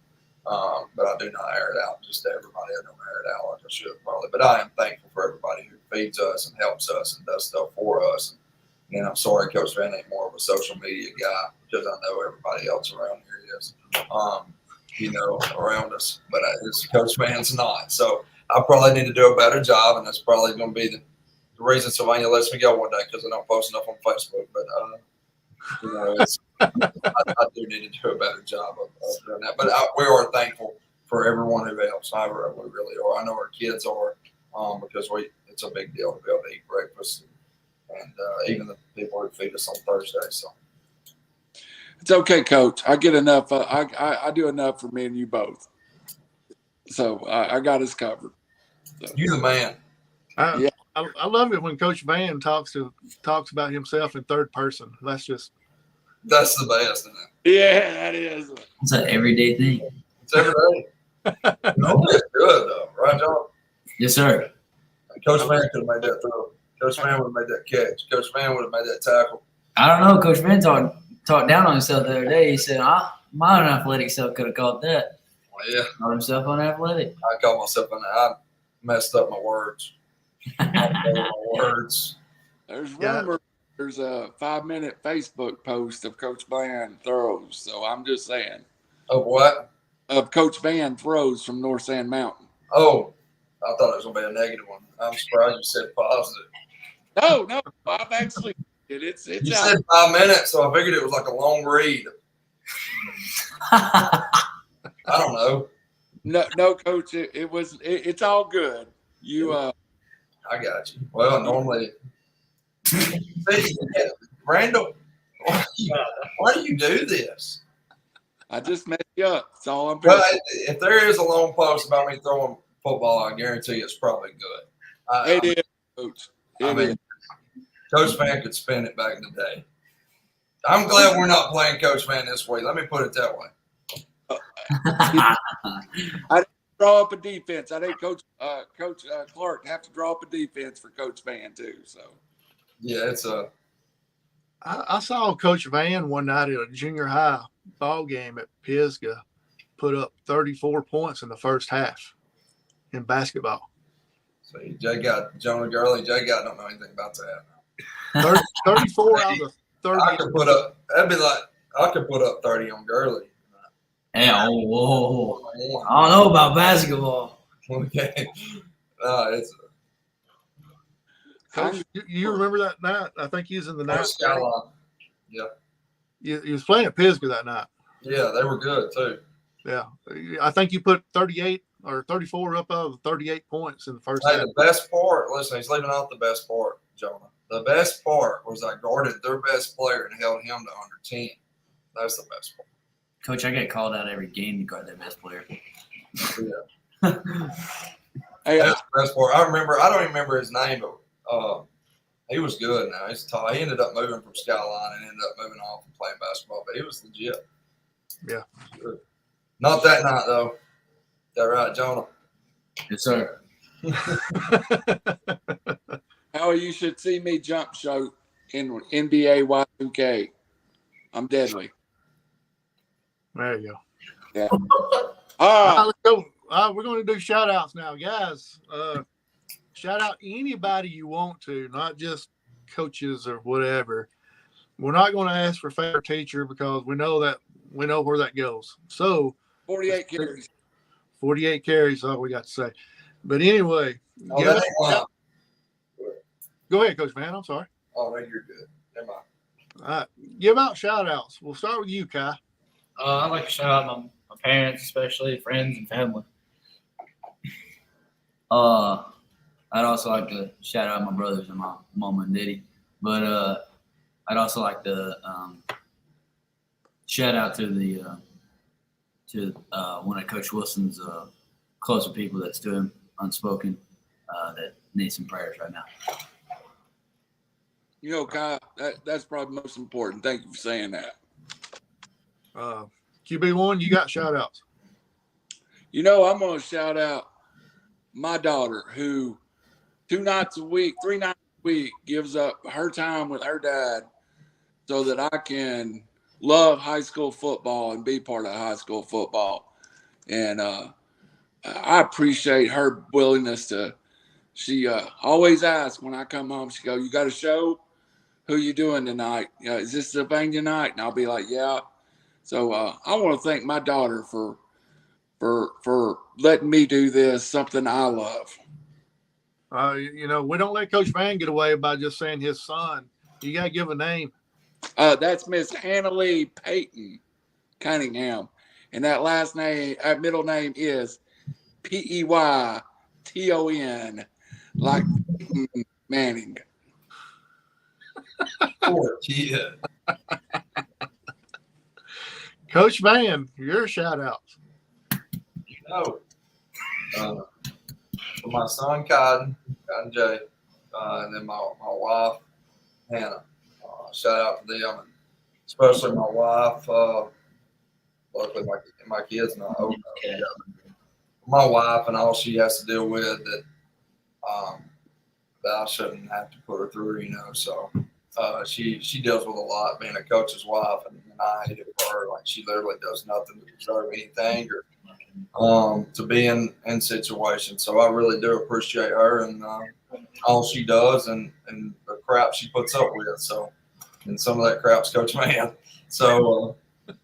But I do not air it out just to everybody. I don't air it out like I should probably. But I am thankful for everybody who feeds us and helps us and does stuff for us. And I'm sorry Coach Vann ain't more of a social media guy because I know everybody else around here is, around us. But Coach Vann's not. So I probably need to do a better job, and that's probably going to be the reason Sylvania lets me go one day because I don't post enough on Facebook. But I do need to do a better job of doing that. But we are thankful for everyone who helps. We really are. I know our kids are because it's a big deal to be able to eat breakfast and even the people who feed us on Thursday. So it's okay, Coach. I get enough. I do enough for me and you both. So I got us covered. So. You're the man. Yeah. I love it when Coach Vann talks about himself in third person. That's the best, isn't it? Yeah, that is. It's an everyday thing. It's every day. No, it's good though, right, John? Yes, sir. Coach Vann could have made that throw. Coach Vann would have made that catch. Coach Vann would have made that tackle. I don't know. Coach Vann talked down on himself the other day. He said, my unathletic self could have caught that. Well, yeah. Called himself unathletic. I called myself on that. I messed up my words. There's rumor. There's a 5-minute Facebook post of Coach Vann throws. So I'm just saying. Of what? Of Coach Vann throws from North Sand Mountain. Oh, I thought it was going to be a negative one. I'm surprised you said positive. No, I've actually it's You out. said 5 minutes, so I figured it was like a long read. I don't know. No, Coach. It's all good. You I got you. Well, normally, Randall, why do you do this? I just messed you up. That's all I'm Well, doing. if there is a long post about me throwing football, I guarantee it's probably good. It is, Coach. It is. Coach Vann could spin it back in the day. I'm glad we're not playing Coach Vann this week. Let me put it that way. Draw up a defense. I think Coach Clark have to draw up a defense for Coach Vann too. So Yeah, it's a. I saw Coach Vann one night at a junior high ball game at Pisgah put up 34 points in the first half in basketball. So Jay got Jonah Gurley. Jay got don't know anything about that. 34 out of 30. I could put up. That'd be like I could put up 30 on Gurley. Hey, whoa. I don't know about basketball. Okay. It's Coach, you remember that night? I think he was in the night. Skyline. Yeah. He was playing at Pisgah that night. Yeah, they were good too. Yeah. I think you put 38 or 34 up out of 38 points in the first Hey, half. the best part, listen, he's leaving out the best part, Jonah. The best part was I guarded their best player and held him to under 10. That's the best part. Coach, I get called out every game to guard their best player. Yeah. hey, That's the best part. I don't even remember his name, but he was good now. He's tall. He ended up moving from Skyline and ended up moving off and playing basketball, but he was legit. Yeah. Good. Not that night, though. Is that right, Jonah? Yes, sir. Howie, you should see me jump shoot in NBA Y2K. I'm deadly. There you go. Yeah. All right, let's go. We're going to do shout outs now, guys. Shout out anybody you want to, not just coaches or whatever. We're not going to ask for favorite teacher because we know where that goes. So 48 carries. 48 carries, all we got to say. But anyway, Oh, that ain't lying. go ahead, Coach Vann. I'm sorry. Oh, no, you're good. Never mind. All right, give out shout outs. We'll start with you, Kai. I'd like to shout out my parents, especially friends and family. I'd also like to shout out my brothers and my mama and daddy. But I'd also like to shout out to one of Coach Wilson's closer people that's to him, unspoken, that need some prayers right now. You know, Kai, that's probably most important. Thank you for saying that. QB1, you got shout outs. You know, I'm going to shout out my daughter who 3 nights a week gives up her time with her dad so that I can love high school football and be part of high school football. And I appreciate her willingness to, she always asks when I come home, she goes, you got a show? Who you doing tonight? Is this Sylvania night? And I'll be like, yeah. So I want to thank my daughter for letting me do this, something I love. We don't let Coach Vann get away by just saying his son. You got to give a name. That's Miss Hannah Lee Peyton Cunningham. And that middle name is Peyton, like Peyton Manning. Poor kid. Coach Vann, your shout outs. No. For my son, Cotton Jay, and then my wife, Hannah. Shout out to them, and especially my wife. Luckily, my kids not old enough. My wife and all she has to deal with that that I shouldn't have to put her through, you know. So she deals with a lot being a coach's wife, and I hate it for her. Like, she literally does nothing to deserve anything or to be in situations. So I really do appreciate her and all she does and the crap she puts up with. So, and some of that crap's Coach Man. So,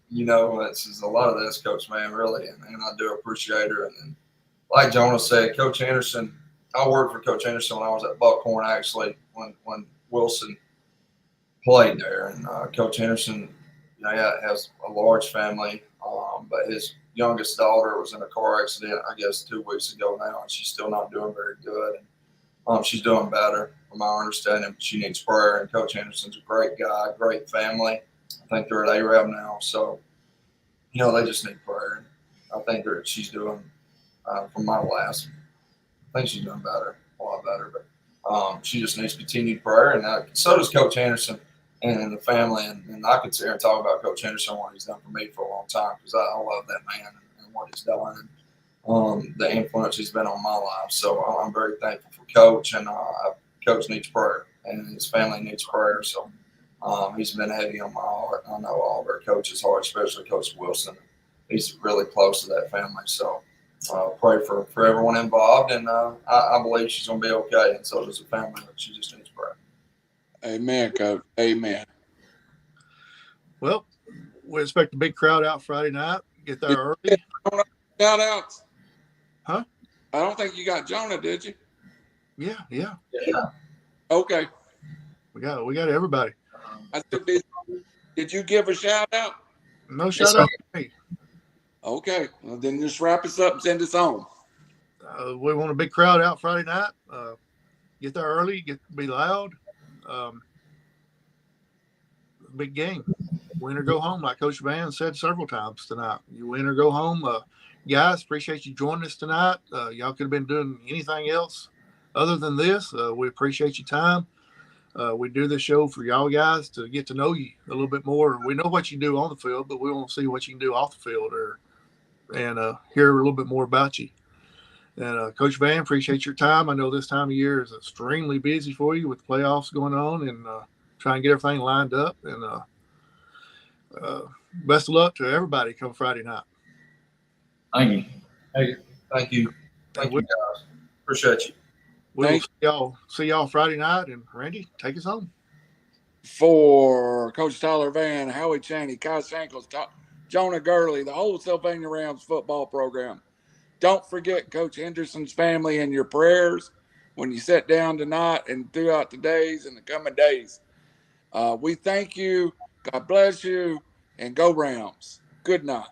you know, it's just a lot of this Coach Man, really, and I do appreciate her. And like Jonah said, Coach Anderson, I worked for Coach Anderson when I was at Buckhorn, actually, when Wilson played there. And Coach Anderson, you know, has a large family, but his youngest daughter was in a car accident, I guess, 2 weeks ago now, and she's still not doing very good. And she's doing better, from my understanding. She needs prayer, and Coach Anderson's a great guy, great family. I think they're at ARAB now, so, you know, they just need prayer. I think she's doing, from my last, I think she's doing better, a lot better, but she just needs continued prayer, and so does Coach Anderson and the family. And I could sit here and talk about Coach Anderson, what he's done for me for a long time, because I love that man and what he's done, and the influence he's been on my life. So I'm very thankful for Coach, and Coach needs prayer, and his family needs prayer. So he's been heavy on my heart. I know all of our coaches' heart, especially Coach Wilson. He's really close to that family. So pray for everyone involved, and I believe she's going to be okay, and so does the family, but she just needs prayer. Amen, Coach. Amen. Well, we expect a big crowd out Friday night. Get there early. Shout outs. Huh? I don't think you got Jonah, did you? Yeah. Okay. We got everybody. I said, did you give a shout out? No shout out to me. Okay. Well, then just wrap us up and send us home. We want a big crowd out Friday night. Get there early. Be loud. Big game. Win or go home, like Coach Vann said several times tonight. You win or go home. Guys, appreciate you joining us tonight. Y'all could have been doing anything else other than this. We appreciate your time. We do this show for y'all guys to get to know you a little bit more. We know what you do on the field, but we want to see what you can do off the field and hear a little bit more about you. And Coach Vann, appreciate your time. I know this time of year is extremely busy for you with the playoffs going on and trying to get everything lined up. And best of luck to everybody come Friday night. Thank you. Thank you. Thank you, guys. Appreciate you. We'll see y'all Friday night. And Randy, take us home. For Coach Tyler Vann, Howie Chaney, Kai Shankles, Jonah Gurley, the whole Sylvania Rams football program. Don't forget Coach Henderson's family in your prayers when you sit down tonight and throughout the days and the coming days. We thank you. God bless you. And go Rams. Good night.